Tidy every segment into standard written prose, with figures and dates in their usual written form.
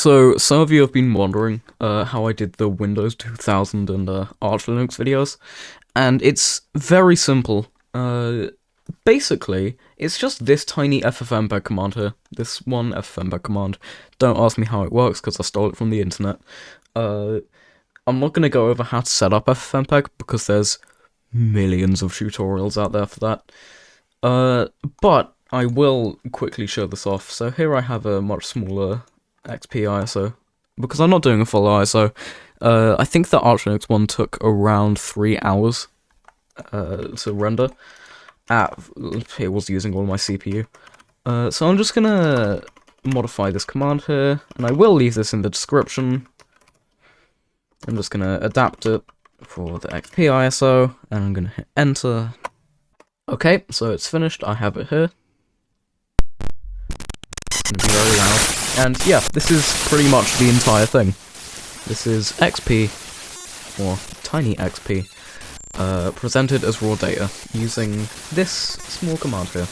So, some of you have been wondering how I did the Windows 2000 and Arch Linux videos, and it's very simple. Basically, it's just this tiny ffmpeg command here, this one ffmpeg command. Don't ask me how it works, because I stole it from the internet. I'm not going to go over how to set up ffmpeg, because there's millions of tutorials out there for that. But I will quickly show this off. So here I have a much smaller XP ISO, because I'm not doing a full ISO. I think the Arch Linux one took around 3 hours to render. It was using all my CPU. So I'm just gonna modify this command here, and I will leave this in the description. I'm just gonna adapt it for the XP ISO, and I'm gonna hit enter. Okay, so it's finished. I have it here. It's gonna be very loud. And yeah, this is pretty much the entire thing. This is XP, or tiny XP, presented as raw data, using this small command here.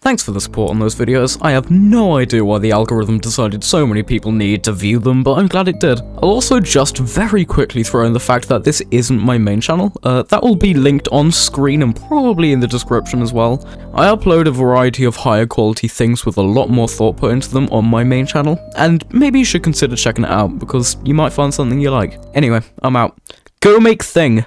Thanks for the support on those videos. I have no idea why the algorithm decided so many people need to view them, but I'm glad it did. I'll also just very quickly throw in the fact that this isn't my main channel. That will be linked on screen and probably in the description as well. I upload a variety of higher quality things with a lot more thought put into them on my main channel, and maybe you should consider checking it out, because you might find something you like. Anyway, I'm out. Go make thing!